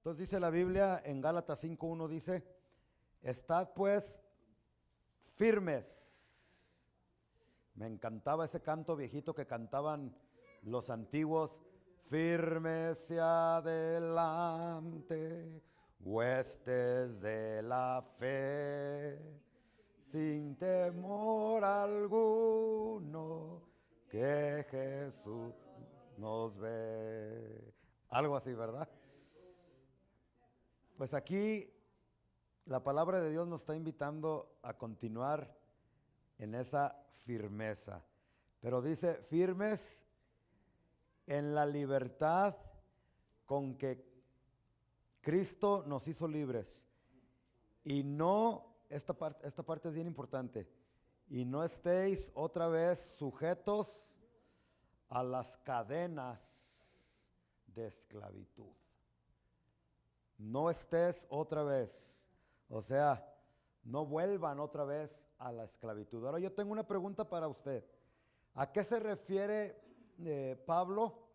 Entonces dice la Biblia en Gálatas 5:1 dice, estad pues firmes. Me encantaba ese canto viejito que cantaban los antiguos. Firmes y adelante, huestes de la fe, sin temor alguno, que Jesús nos ve. Algo así, ¿verdad? Pues aquí la palabra de Dios nos está invitando a continuar en esa firmeza. Pero dice, firmes en la libertad con que Cristo nos hizo libres. Y no, esta parte es bien importante, y no estéis otra vez sujetos a las cadenas de esclavitud. No estés otra vez, o sea, no vuelvan otra vez a la esclavitud. Ahora yo tengo una pregunta para usted. ¿A qué se refiere Pablo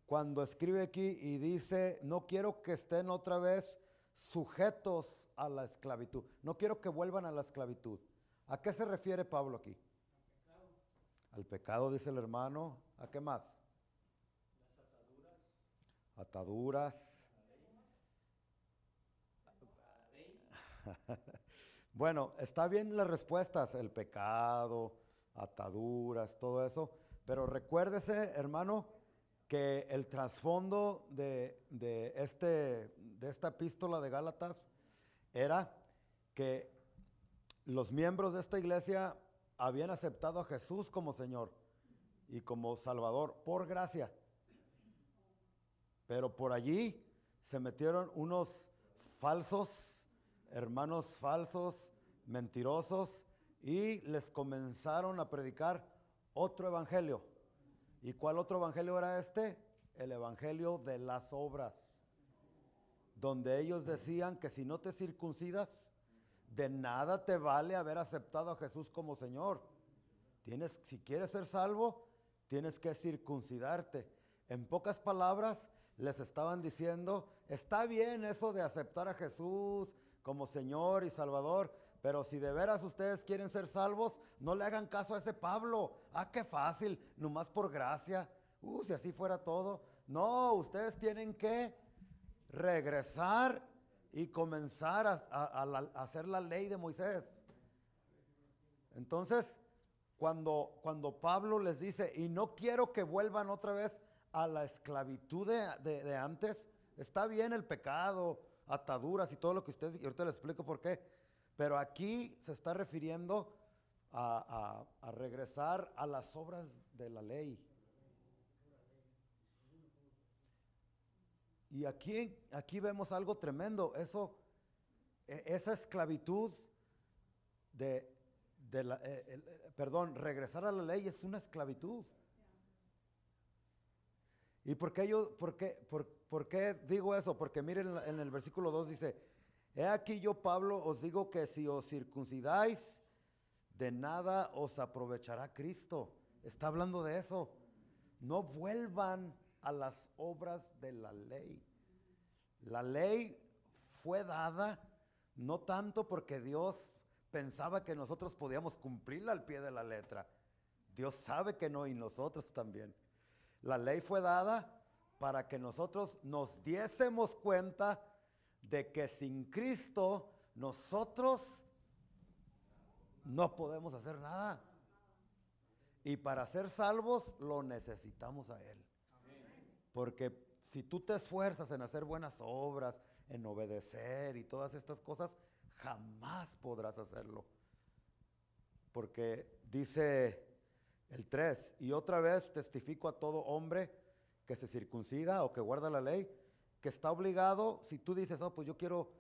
cuando escribe aquí y dice, no quiero que estén otra vez sujetos a la esclavitud? No quiero que vuelvan a la esclavitud. ¿A qué se refiere Pablo aquí? Al pecado, dice el hermano. ¿A qué más? Las ataduras. Ataduras. La ley. Bueno, está bien las respuestas, el pecado, ataduras, todo eso, pero recuérdese, hermano, que el trasfondo de esta epístola de Gálatas era que los miembros de esta iglesia habían aceptado a Jesús como Señor y como Salvador por gracia, pero por allí se metieron unos falsos hermanos falsos, mentirosos, y les comenzaron a predicar otro evangelio. ¿Y cuál otro evangelio era este? El evangelio de las obras, donde ellos decían que si no te circuncidas, de nada te vale haber aceptado a Jesús como Señor. Si quieres ser salvo, tienes que circuncidarte. En pocas palabras, les estaban diciendo, está bien eso de aceptar a Jesús como Señor y Salvador, pero si de veras ustedes quieren ser salvos, no le hagan caso a ese Pablo. Ah, qué fácil, nomás por gracia. Si así fuera todo. No, ustedes tienen que regresar y comenzar a hacer la ley de Moisés. Entonces, cuando Pablo les dice, y no quiero que vuelvan otra vez a la esclavitud de antes, está bien el pecado, ataduras y todo lo que ustedes, y ahorita les explico por qué, pero aquí se está refiriendo a regresar a las obras de la ley. Y aquí vemos algo tremendo, esa esclavitud regresar a la ley es una esclavitud. ¿Y por qué digo eso? Porque miren en el versículo 2 dice, he aquí yo Pablo os digo que si os circuncidáis, de nada os aprovechará Cristo. Está hablando de eso. No vuelvan a las obras de la ley. La ley fue dada no tanto porque Dios pensaba que nosotros podíamos cumplirla al pie de la letra. Dios sabe que no, y nosotros también. La ley fue dada para que nosotros nos diésemos cuenta de que sin Cristo nosotros no podemos hacer nada. Y para ser salvos lo necesitamos a Él. Porque si tú te esfuerzas en hacer buenas obras, en obedecer y todas estas cosas, jamás podrás hacerlo. Porque dice el 3, y otra vez testifico a todo hombre que se circuncida o que guarda la ley, que está obligado, si tú dices, pues yo quiero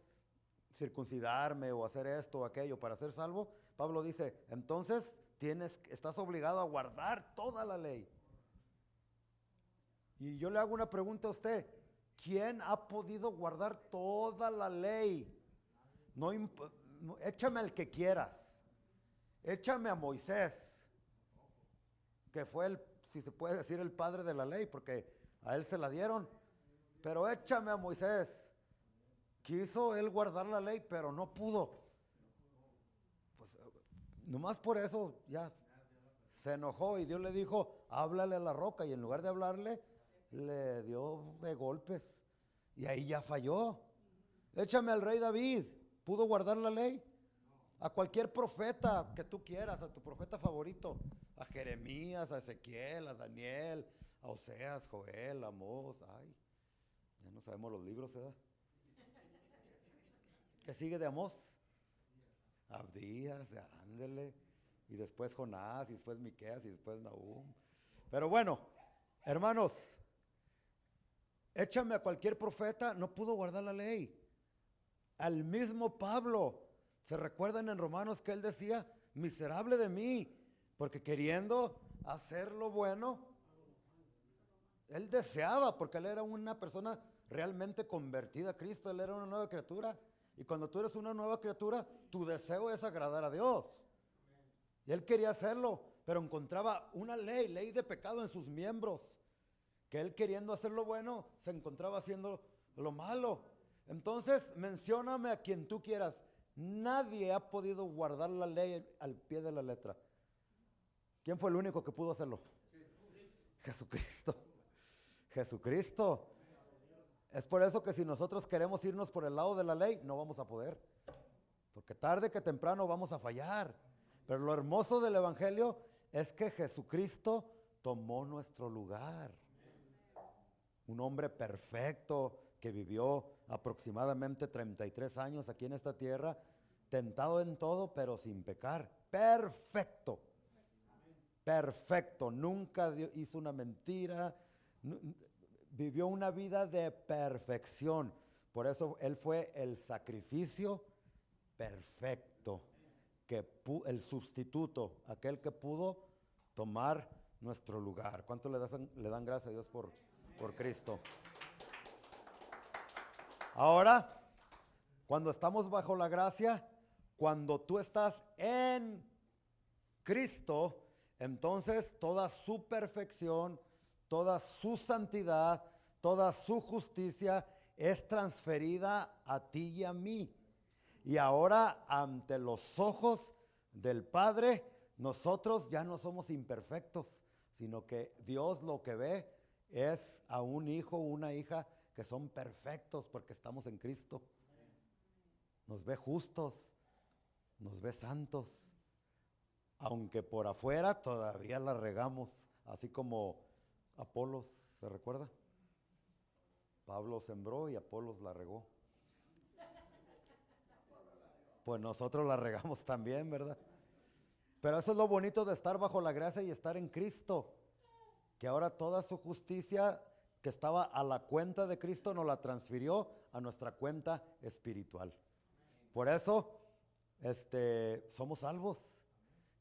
circuncidarme o hacer esto o aquello para ser salvo, Pablo dice, entonces estás obligado a guardar toda la ley. Y yo le hago una pregunta a usted, ¿quién ha podido guardar toda la ley? Échame al que quieras, échame a Moisés, que fue si se puede decir, el padre de la ley, porque a él se la dieron, pero échame a Moisés. quiso él guardar la ley, pero no pudo. Pues nomás por eso ya se enojó y Dios le dijo, háblale a la roca, y en lugar de hablarle, le dio de golpes. Y ahí ya falló. Échame al rey David, ¿pudo guardar la ley? A cualquier profeta que tú quieras, a tu profeta favorito, a Jeremías, a Ezequiel, a Daniel, a Oseas, Joel, Amós, ay, ya no sabemos los libros, ¿verdad? ¿Qué sigue de Amós? Abdías, ándele, y después Jonás, y después Miqueas, y después Nahum. Pero bueno, hermanos, échame a cualquier profeta, no pudo guardar la ley. Al mismo Pablo, ¿se recuerdan en Romanos que él decía, miserable de mí? Porque queriendo hacer lo bueno, él deseaba, porque él era una persona realmente convertida a Cristo, él era una nueva criatura. Y cuando tú eres una nueva criatura, tu deseo es agradar a Dios. Y él quería hacerlo, pero encontraba una ley de pecado en sus miembros, que él queriendo hacer lo bueno, se encontraba haciendo lo malo. Entonces, mencióname a quien tú quieras. Nadie ha podido guardar la ley al pie de la letra. ¿Quién fue el único que pudo hacerlo? Jesucristo. Jesucristo. Es por eso que si nosotros queremos irnos por el lado de la ley, no vamos a poder. Porque tarde que temprano vamos a fallar. Pero lo hermoso del Evangelio es que Jesucristo tomó nuestro lugar. Un hombre perfecto que vivió aproximadamente 33 años aquí en esta tierra, tentado en todo, pero sin pecar. Perfecto. Perfecto. Nunca hizo una mentira. Vivió una vida de perfección. Por eso él fue el sacrificio perfecto. El sustituto, aquel que pudo tomar nuestro lugar. ¿Cuánto le dan gracias a Dios por Cristo? Ahora, cuando estamos bajo la gracia, cuando tú estás en Cristo, entonces toda su perfección, toda su santidad, toda su justicia es transferida a ti y a mí. Y ahora, ante los ojos del Padre, nosotros ya no somos imperfectos, sino que Dios lo que ve es a un hijo o una hija que son perfectos porque estamos en Cristo. Nos ve justos, nos ve santos, aunque por afuera todavía la regamos, así como Apolos, ¿se recuerda? Pablo sembró y Apolos la regó. Pues nosotros la regamos también, ¿verdad? Pero eso es lo bonito de estar bajo la gracia y estar en Cristo, que ahora toda su justicia que estaba a la cuenta de Cristo nos la transfirió a nuestra cuenta espiritual. Por eso somos salvos.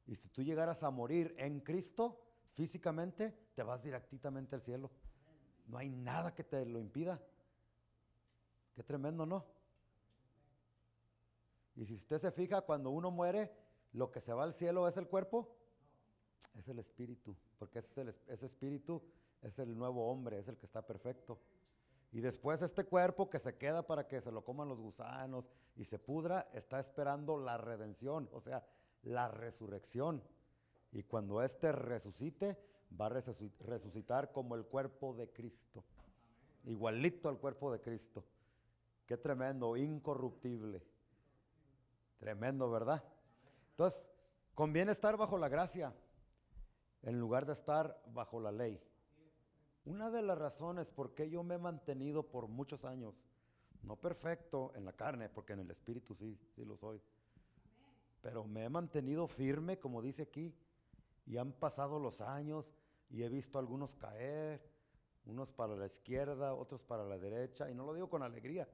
Y si tú llegaras a morir en Cristo, físicamente, te vas directamente al cielo. No hay nada que te lo impida. Qué tremendo, ¿no? Y si usted se fija, cuando uno muere, lo que se va al cielo es el cuerpo, es el espíritu, porque ese espíritu es el nuevo hombre, es el que está perfecto. Y después este cuerpo que se queda para que se lo coman los gusanos y se pudra, está esperando la redención, o sea, la resurrección. Y cuando resucite, va a resucitar como el cuerpo de Cristo, igualito al cuerpo de Cristo. Qué tremendo, incorruptible. Tremendo, ¿verdad? Entonces, conviene estar bajo la gracia en lugar de estar bajo la ley. Una de las razones por qué yo me he mantenido por muchos años, no perfecto en la carne, porque en el espíritu sí lo soy, pero me he mantenido firme, como dice aquí, y han pasado los años y he visto algunos caer, unos para la izquierda, otros para la derecha, y no lo digo con alegría,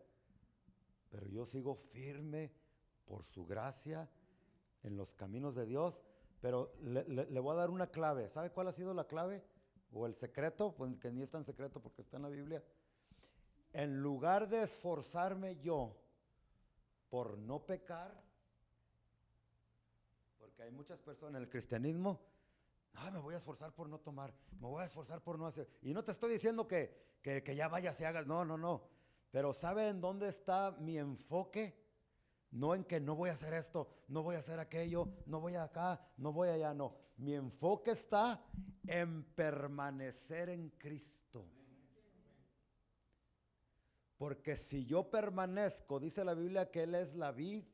pero yo sigo firme por su gracia en los caminos de Dios. Pero le voy a dar una clave. ¿Sabe cuál ha sido la clave? O el secreto, pues que ni es tan secreto porque está en la Biblia. En lugar de esforzarme yo por no pecar, porque hay muchas personas en el cristianismo, me voy a esforzar por no tomar, me voy a esforzar por no hacer. Y no te estoy diciendo que ya vayas y hagas, no. Pero ¿sabe en dónde está mi enfoque? No en que no voy a hacer esto, no voy a hacer aquello, no voy acá, no voy allá, no. Mi enfoque está en permanecer en Cristo. Porque si yo permanezco, dice la Biblia que Él es la vid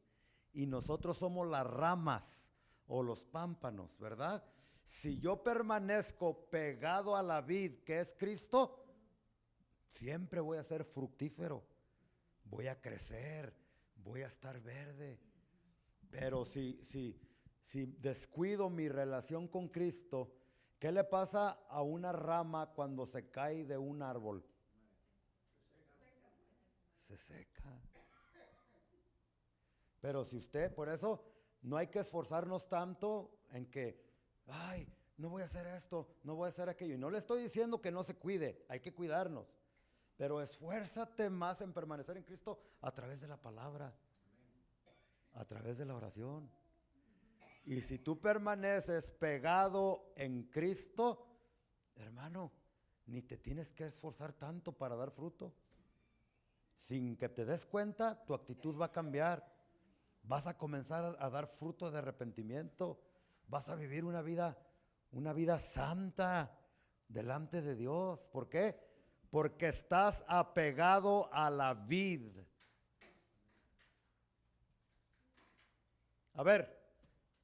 y nosotros somos las ramas o los pámpanos, ¿verdad? Si yo permanezco pegado a la vid que es Cristo, siempre voy a ser fructífero, voy a crecer, voy a estar verde. Pero si descuido mi relación con Cristo, ¿qué le pasa a una rama cuando se cae de un árbol? Se seca. Pero si usted, por eso no hay que esforzarnos tanto en que, ay, no voy a hacer esto, no voy a hacer aquello. Y no le estoy diciendo que no se cuide, hay que cuidarnos. Pero esfuérzate más en permanecer en Cristo a través de la palabra, a través de la oración. Y si tú permaneces pegado en Cristo, hermano, ni te tienes que esforzar tanto para dar fruto. Sin que te des cuenta, tu actitud va a cambiar. Vas a comenzar a dar fruto de arrepentimiento. Vas a vivir una vida santa delante de Dios. ¿Por qué? Porque estás apegado a la vid. A ver,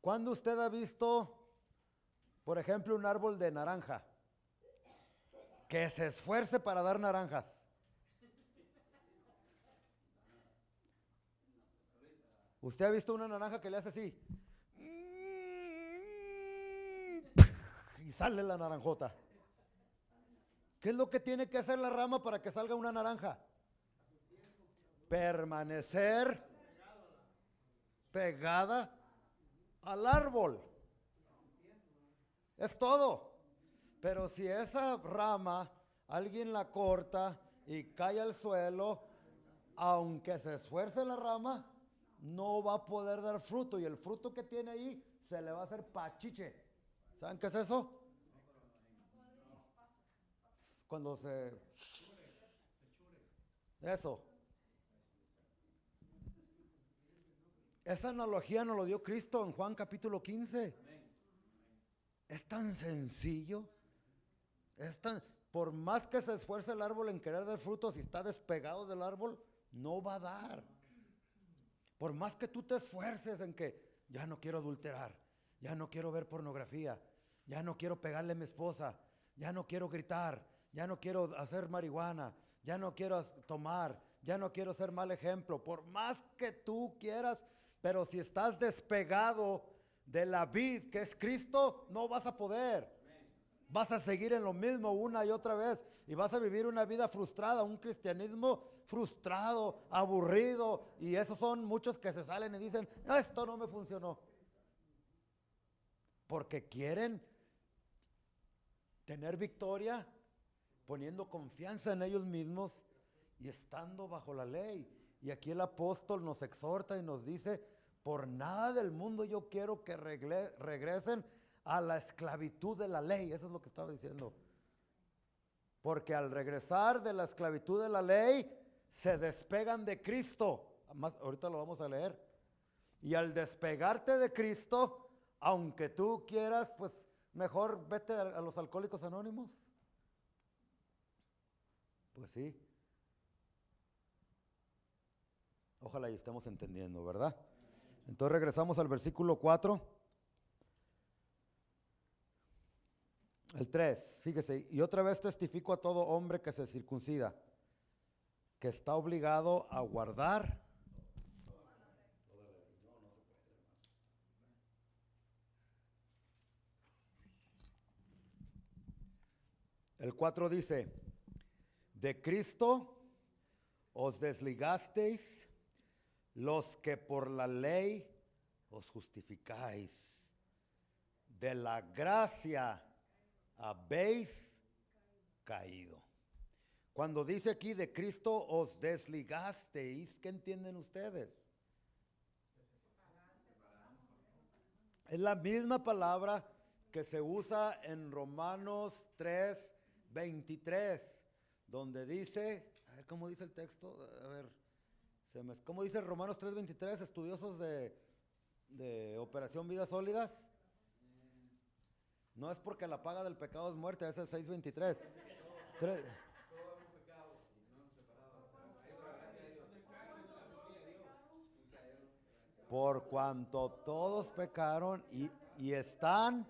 ¿cuándo usted ha visto, por ejemplo, un árbol de naranja que se esfuerce para dar naranjas? ¿Usted ha visto una naranja que le hace así? Y sale la naranjota. ¿Qué es lo que tiene que hacer la rama para que salga una naranja? Permanecer pegada al árbol. Es todo. Pero si esa rama alguien la corta y cae al suelo, aunque se esfuerce la rama, no va a poder dar fruto. Y el fruto que tiene ahí se le va a hacer pachiche. ¿Saben qué es eso? Cuando se... Eso. Esa analogía nos lo dio Cristo en Juan capítulo 15. Es tan sencillo. Por más que se esfuerce el árbol en querer dar fruto, si está despegado del árbol, no va a dar. Por más que tú te esfuerces en que ya no quiero adulterar, ya no quiero ver pornografía, ya no quiero pegarle a mi esposa, ya no quiero gritar, ya no quiero hacer marihuana, ya no quiero tomar, ya no quiero ser mal ejemplo. Por más que tú quieras, pero si estás despegado de la vid que es Cristo, no vas a poder. Vas a seguir en lo mismo una y otra vez y vas a vivir una vida frustrada, un cristianismo frustrado, aburrido, y esos son muchos que se salen y dicen, esto no me funcionó. Porque quieren tener victoria poniendo confianza en ellos mismos y estando bajo la ley. Y aquí el apóstol nos exhorta y nos dice, por nada del mundo yo quiero que regresen a la esclavitud de la ley. Eso es lo que estaba diciendo. Porque al regresar de la esclavitud de la ley, se despegan de Cristo. Ahorita lo vamos a leer. Y al despegarte de Cristo, aunque tú quieras, pues mejor vete a los alcohólicos anónimos. Pues sí. Ojalá y estemos entendiendo, ¿verdad? Entonces regresamos al versículo 4. El 3, fíjese, y otra vez testifico a todo hombre que se circuncida, que está obligado a guardar. El 4 dice, de Cristo os desligasteis los que por la ley os justificáis, de la gracia habéis caído. Cuando dice aquí de Cristo os desligasteis, ¿qué entienden ustedes? Es la misma palabra que se usa en Romanos 3:23, donde dice, a ver, ver cómo dice el texto. A ver, ¿cómo dice Romanos 3:23? Estudiosos de Operación Vidas Sólidas. No es porque la paga del pecado es muerte, ese es 6:23. Tres- Por cuanto todos pecaron y están,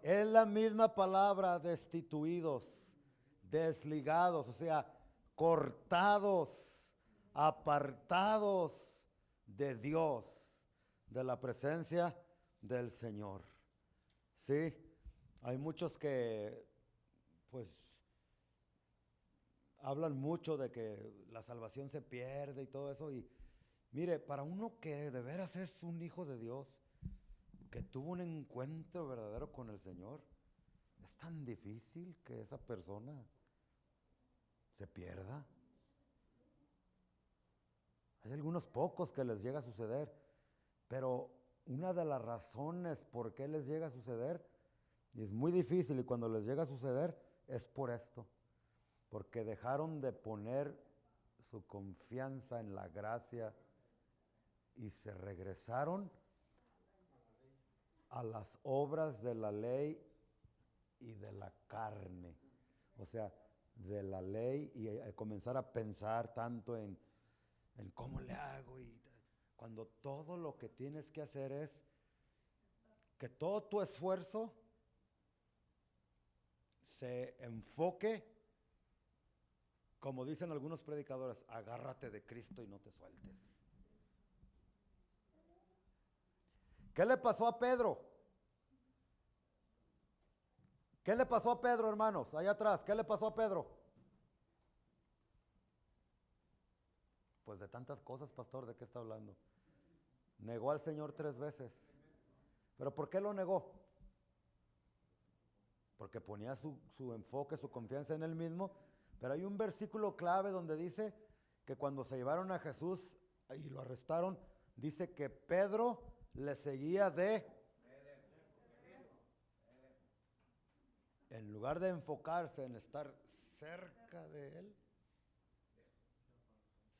es la misma palabra, destituidos, desligados, o sea, cortados, apartados de Dios, de la presencia del Señor. Sí, hay muchos que pues hablan mucho de que la salvación se pierde y todo eso. Y mire, para uno que de veras es un hijo de Dios, que tuvo un encuentro verdadero con el Señor, es tan difícil que esa persona se pierda. Hay algunos pocos que les llega a suceder, pero una de las razones por qué les llega a suceder, y es muy difícil, y cuando les llega a suceder, es por esto, porque dejaron de poner su confianza en la gracia y se regresaron a las obras de la ley y de la carne. O sea, de la ley y comenzar a pensar tanto en cómo le hago, y cuando todo lo que tienes que hacer es que todo tu esfuerzo se enfoque, como dicen algunos predicadores, agárrate de Cristo y no te sueltes. ¿Qué le pasó a Pedro? ¿Qué le pasó a Pedro, hermanos? Allá atrás, ¿qué le pasó a Pedro? Pues de tantas cosas, pastor, ¿de qué está hablando? Negó al Señor 3 veces. ¿Pero por qué lo negó? Porque ponía su enfoque, su confianza en él mismo. Pero hay un versículo clave donde dice que cuando se llevaron a Jesús y lo arrestaron, dice que Pedro le seguía en lugar de enfocarse en estar cerca de él,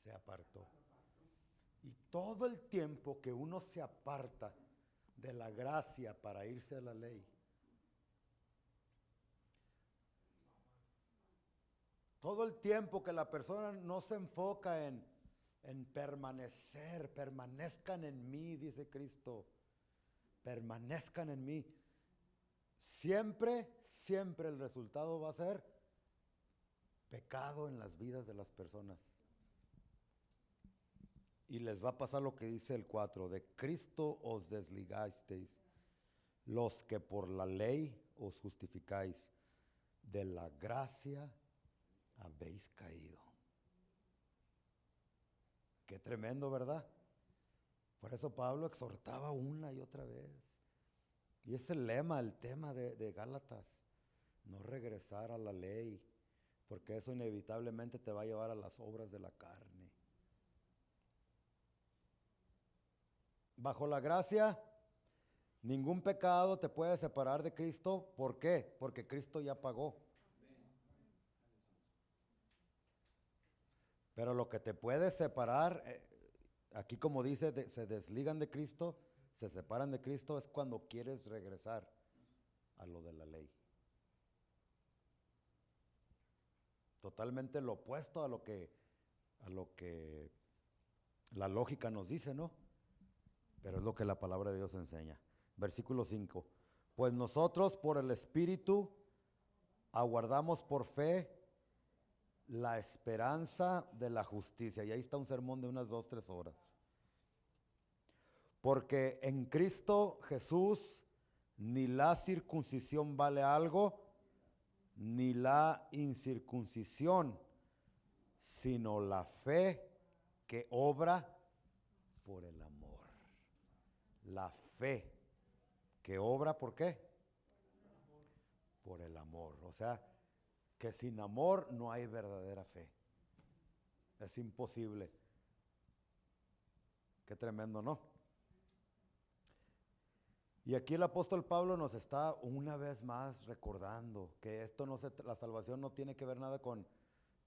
se apartó. Y todo el tiempo que uno se aparta de la gracia para irse a la ley, todo el tiempo que la persona no se enfoca en permanecer, permanezcan en mí, dice Cristo, permanezcan en mí, siempre, siempre el resultado va a ser pecado en las vidas de las personas. Y les va a pasar lo que dice el 4, de Cristo os desligasteis, los que por la ley os justificáis, de la gracia habéis caído. Qué tremendo, ¿verdad? Por eso Pablo exhortaba una y otra vez. Y es el lema, el tema de Gálatas, no regresar a la ley, porque eso inevitablemente te va a llevar a las obras de la carne. Bajo la gracia, ningún pecado te puede separar de Cristo. ¿Por qué? Porque Cristo ya pagó. Pero lo que te puede separar, aquí como dice, se desligan de Cristo, se separan de Cristo, es cuando quieres regresar a lo de la ley. Totalmente lo opuesto a lo que la lógica nos dice, ¿no? Pero es lo que la palabra de Dios enseña. Versículo 5. Pues nosotros por el Espíritu aguardamos por fe la esperanza de la justicia. Y ahí está un sermón de unas 2-3 horas. Porque en Cristo Jesús ni la circuncisión vale algo, ni la incircuncisión, sino la fe que obra por el amor. La fe que obra, ¿por qué? Por el amor. O sea, que sin amor no hay verdadera fe. Es imposible. Qué tremendo, ¿no? Y aquí el apóstol Pablo nos está una vez más recordando que esto no la salvación no tiene que ver nada con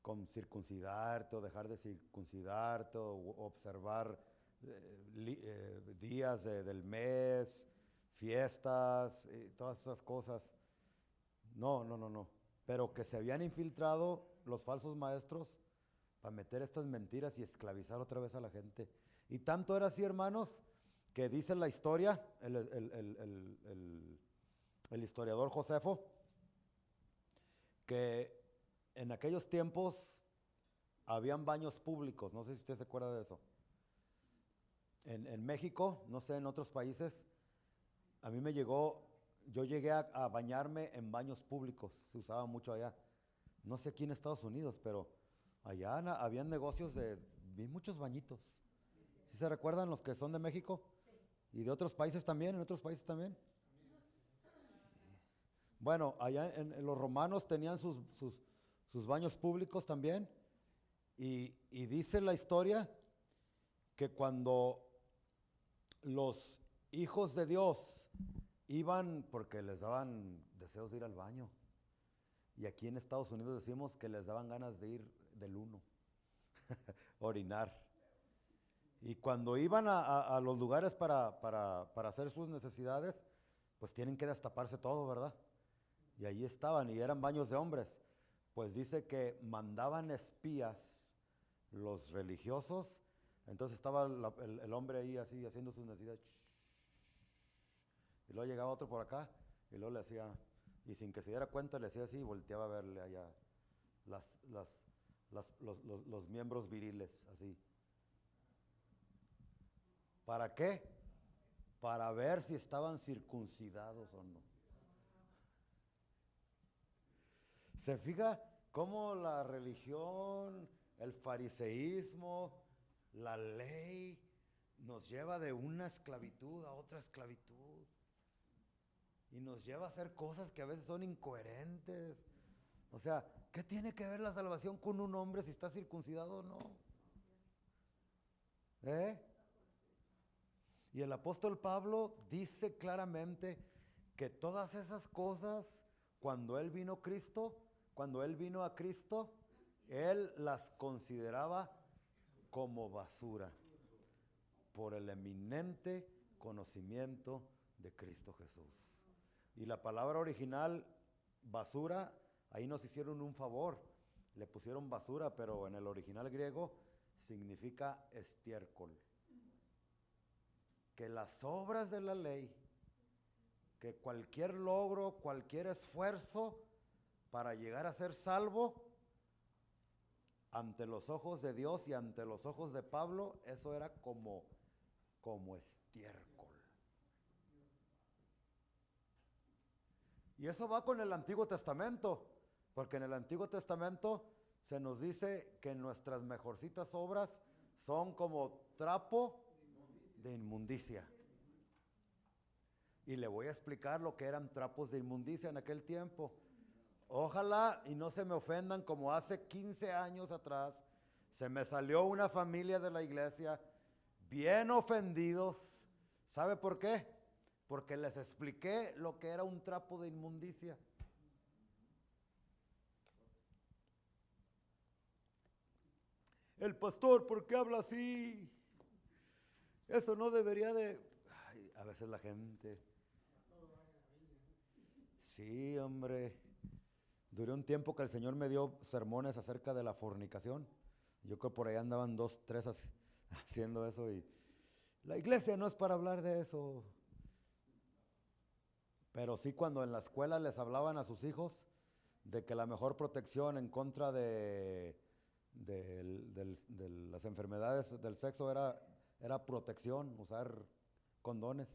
con circuncidarte o dejar de circuncidarte o observar días del mes, fiestas, todas esas cosas. No, no, no, no. Pero que se habían infiltrado los falsos maestros para meter estas mentiras y esclavizar otra vez a la gente. Y tanto era así, hermanos, que dice la historia, el historiador Josefo, que en aquellos tiempos habían baños públicos. No sé si usted se acuerda de eso. En México, no sé, en otros países, a mí me llegó, yo llegué a bañarme en baños públicos, se usaba mucho allá. No sé aquí en Estados Unidos, pero allá habían negocios vi muchos bañitos. ¿Sí se recuerdan los que son de México? Y de otros países también, en otros países también. Bueno, allá en los romanos tenían sus baños públicos también. Y dice la historia que cuando los hijos de Dios iban, porque les daban deseos de ir al baño, y aquí en Estados Unidos decimos que les daban ganas de ir del uno, orinar. Y cuando iban a los lugares para hacer sus necesidades, pues tienen que destaparse todo, ¿verdad? Y ahí estaban, y eran baños de hombres. Pues dice que mandaban espías los religiosos. Entonces estaba el hombre ahí así haciendo sus necesidades. Y luego llegaba otro por acá y luego le hacía, y sin que se diera cuenta le hacía así y volteaba a verle allá los miembros viriles, así. ¿Para qué? Para ver si estaban circuncidados o no. ¿Se fija cómo la religión, el fariseísmo, la ley nos lleva de una esclavitud a otra esclavitud? Y nos lleva a hacer cosas que a veces son incoherentes. O sea, ¿qué tiene que ver la salvación con un hombre si está circuncidado o no? Y el apóstol Pablo dice claramente que todas esas cosas, cuando él vino a Cristo, él las consideraba como basura por el eminente conocimiento de Cristo Jesús. Y la palabra original, basura, ahí nos hicieron un favor, le pusieron basura, pero en el original griego significa estiércol. Que las obras de la ley, que cualquier logro, cualquier esfuerzo para llegar a ser salvo, ante los ojos de Dios y ante los ojos de Pablo, eso era como estiércol. Y eso va con el Antiguo Testamento, porque en el Antiguo Testamento se nos dice que nuestras mejorcitas obras son como trapo de inmundicia. Y le voy a explicar lo que eran trapos de inmundicia en aquel tiempo. Ojalá y no se me ofendan, como hace 15 años atrás se me salió una familia de la iglesia bien ofendidos. ¿Sabe por qué? Porque les expliqué lo que era un trapo de inmundicia. El pastor, ¿por qué habla así? Eso no debería de... Ay, a veces la gente... Sí, hombre. Duré un tiempo que el Señor me dio sermones acerca de la fornicación. Yo creo que por ahí andaban 2, 3 haciendo eso y... La iglesia no es para hablar de eso. Pero sí, cuando en la escuela les hablaban a sus hijos de que la mejor protección en contra de las enfermedades del sexo era protección, usar condones.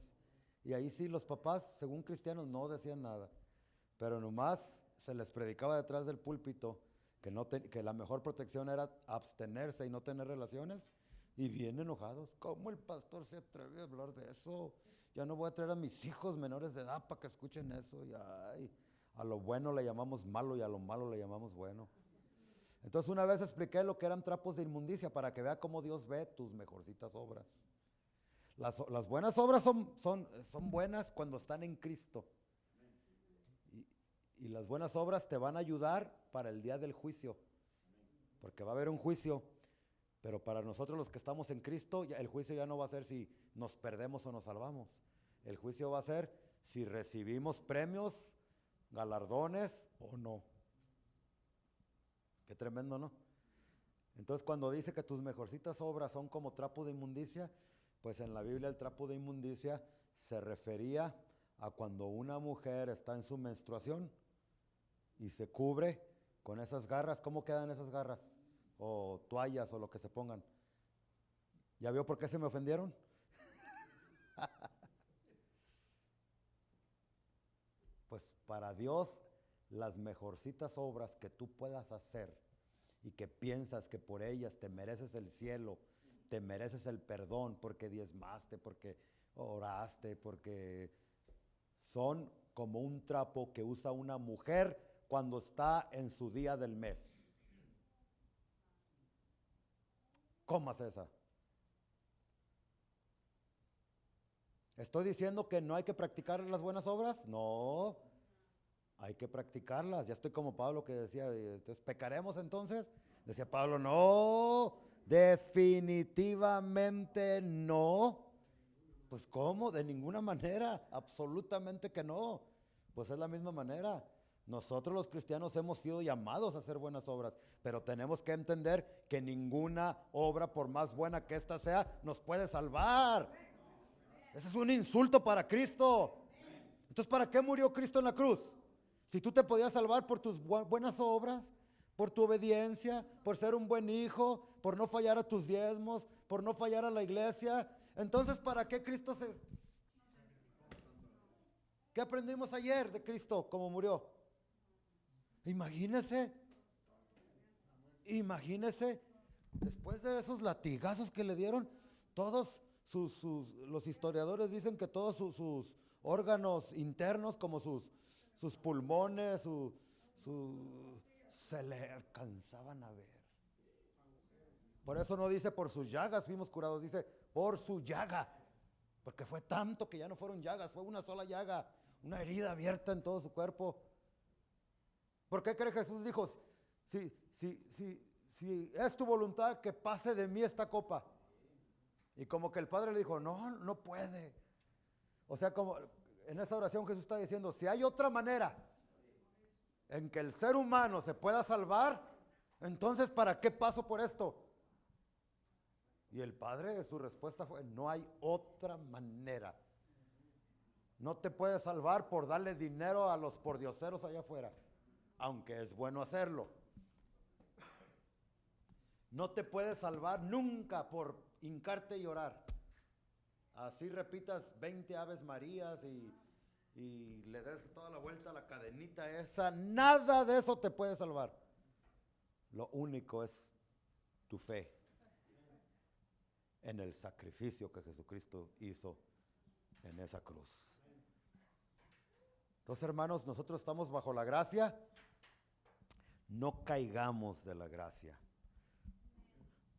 Y ahí sí los papás, según cristianos, no decían nada. Pero nomás se les predicaba detrás del púlpito que la mejor protección era abstenerse y no tener relaciones. Y bien enojados. ¿Cómo el pastor se atreve a hablar de eso? Ya no voy a traer a mis hijos menores de edad para que escuchen eso. Y ay, a lo bueno le llamamos malo y a lo malo le llamamos bueno. Entonces una vez expliqué lo que eran trapos de inmundicia para que vea cómo Dios ve tus mejorcitas obras. Las buenas obras son buenas cuando están en Cristo. Y las buenas obras te van a ayudar para el día del juicio. porque va a haber un juicio, pero para nosotros los que estamos en Cristo, el juicio ya no va a ser si nos perdemos o nos salvamos. El juicio va a ser si recibimos premios, galardones o no. Qué tremendo, ¿no? Entonces cuando dice que tus mejorcitas obras son como trapo de inmundicia, pues en la Biblia el trapo de inmundicia se refería a cuando una mujer está en su menstruación y se cubre con esas garras. ¿Cómo quedan esas garras? O toallas o lo que se pongan. ¿Ya vio por qué se me ofendieron? Pues para Dios las mejorcitas obras que tú puedas hacer y que piensas que por ellas te mereces el cielo, te mereces el perdón porque diezmaste, porque oraste, porque son como un trapo que usa una mujer cuando está en su día del mes. Cómase esa. ¿Estoy diciendo que no hay que practicar las buenas obras? No, hay que practicarlas. Ya estoy como Pablo que decía, entonces, ¿pecaremos entonces? Decía Pablo, no, definitivamente no. Pues ¿cómo? De ninguna manera, absolutamente que no. Pues es la misma manera. Nosotros los cristianos hemos sido llamados a hacer buenas obras, pero tenemos que entender que ninguna obra, por más buena que ésta sea, nos puede salvar. Ese es un insulto para Cristo. Entonces, ¿para qué murió Cristo en la cruz? Si tú te podías salvar por tus buenas obras, por tu obediencia, por ser un buen hijo, por no fallar a tus diezmos, por no fallar a la iglesia. Entonces, ¿para qué Cristo se... ¿Qué aprendimos ayer de Cristo? ¿Cómo murió? Imagínese, después de esos latigazos que le dieron, todos los historiadores dicen que todos sus órganos internos, como sus pulmones, se le alcanzaban a ver. Por eso no dice por sus llagas fuimos curados, dice por su llaga, porque fue tanto que ya no fueron llagas, fue una sola llaga, una herida abierta en todo su cuerpo. ¿Por qué cree Jesús dijo, si es tu voluntad que pase de mí esta copa? Y como que el Padre le dijo, no puede. O sea, como en esa oración Jesús está diciendo, si hay otra manera en que el ser humano se pueda salvar, entonces ¿para qué paso por esto? Y el Padre, su respuesta fue, no hay otra manera. No te puedes salvar por darle dinero a los pordioseros allá afuera, aunque es bueno hacerlo. No te puedes salvar nunca por hincarte y orar. Así repitas 20 Aves Marías y le des toda la vuelta a la cadenita esa, nada de eso te puede salvar. Lo único es tu fe en el sacrificio que Jesucristo hizo en esa cruz. Entonces, hermanos, nosotros estamos bajo la gracia, no caigamos de la gracia.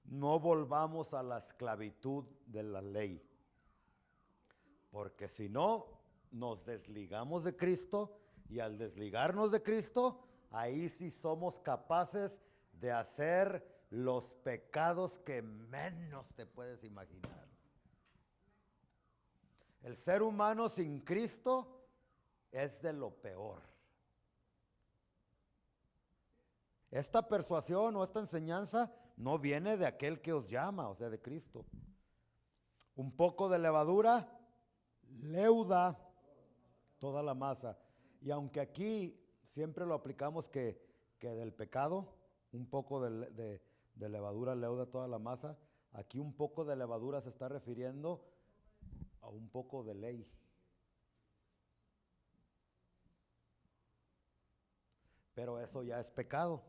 No volvamos a la esclavitud de la ley, porque si no, nos desligamos de Cristo y al desligarnos de Cristo, ahí sí somos capaces de hacer los pecados que menos te puedes imaginar. El ser humano sin Cristo es de lo peor. Esta persuasión o esta enseñanza no viene de aquel que os llama, o sea, de Cristo. Un poco de levadura leuda toda la masa. Y aunque aquí siempre lo aplicamos que del pecado, un poco de levadura leuda toda la masa, aquí un poco de levadura se está refiriendo a un poco de ley. Pero eso ya es pecado.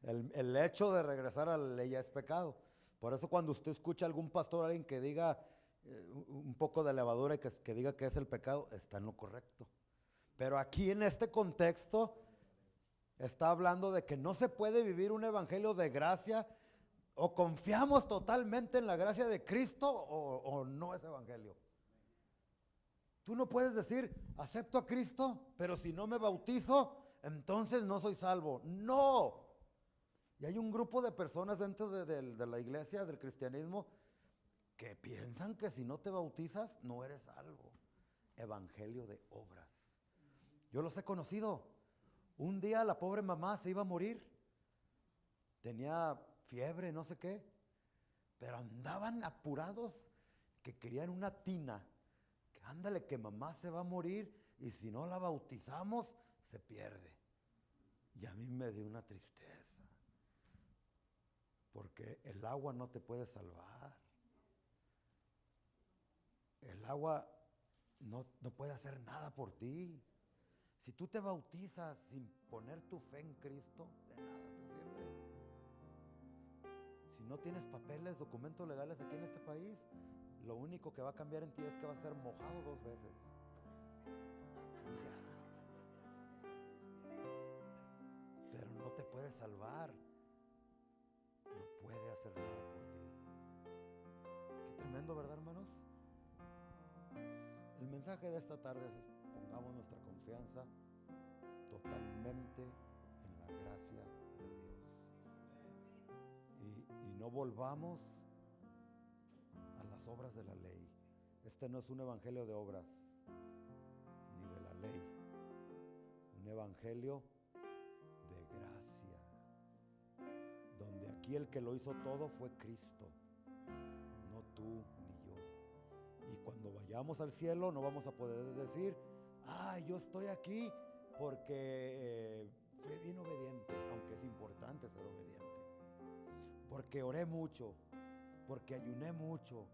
El hecho de regresar a la ley ya es pecado. Por eso cuando usted escucha a algún pastor, alguien que diga un poco de levadura y que diga que es el pecado, está en lo correcto. Pero aquí en este contexto está hablando de que no se puede vivir un evangelio de gracia, o confiamos totalmente en la gracia de Cristo o no es evangelio. Tú no puedes decir, acepto a Cristo, pero si no me bautizo, entonces no soy salvo. No. Y hay un grupo de personas dentro de la iglesia, del cristianismo, que piensan que si no te bautizas no eres salvo. Evangelio de obras. Yo los he conocido. Un día la pobre mamá se iba a morir. Tenía fiebre, no sé qué. Pero andaban apurados que querían una tina. Que ándale, que mamá se va a morir y si no la bautizamos, se pierde. Y a mí me dio una tristeza. Porque el agua no te puede salvar. El agua no puede hacer nada por ti. Si tú te bautizas sin poner tu fe en Cristo, de nada te sirve. Si no tienes papeles, documentos legales aquí en este país, lo único que va a cambiar en ti es que vas a ser mojado 2 veces. Y ya. Pero no te puede salvar. No puede hacer nada por ti. Qué tremendo, ¿verdad, hermanos? El mensaje de esta tarde es: pongamos nuestra confianza totalmente en la gracia de Dios. Y no volvamos a las obras de la ley. Este no es un evangelio de obras ni de la ley. Un evangelio de gracia. Donde aquí el que lo hizo todo fue Cristo. No tú ni yo. Y cuando vayamos al cielo no vamos a poder decir: yo estoy aquí porque fui bien obediente, aunque es importante ser obediente. Porque oré mucho, porque ayuné mucho,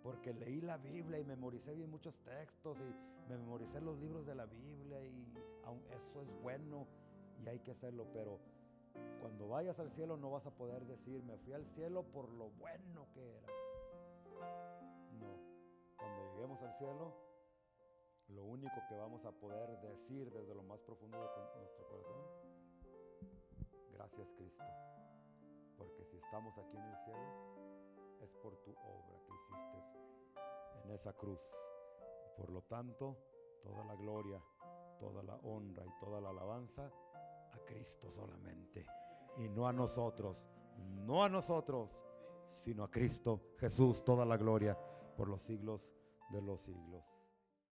porque leí la Biblia y memoricé bien muchos textos y memoricé los libros de la Biblia, y eso es bueno y hay que hacerlo, pero cuando vayas al cielo no vas a poder decir: me fui al cielo por lo bueno que era. No, cuando lleguemos al cielo, lo único que vamos a poder decir desde lo más profundo de nuestro corazón: gracias, Cristo, porque si estamos aquí en el cielo es por tu obra que hiciste en esa cruz. Por lo tanto, toda la gloria, toda la honra y toda la alabanza a Cristo solamente, y no a nosotros, sino a Cristo Jesús, toda la gloria por los siglos de los siglos.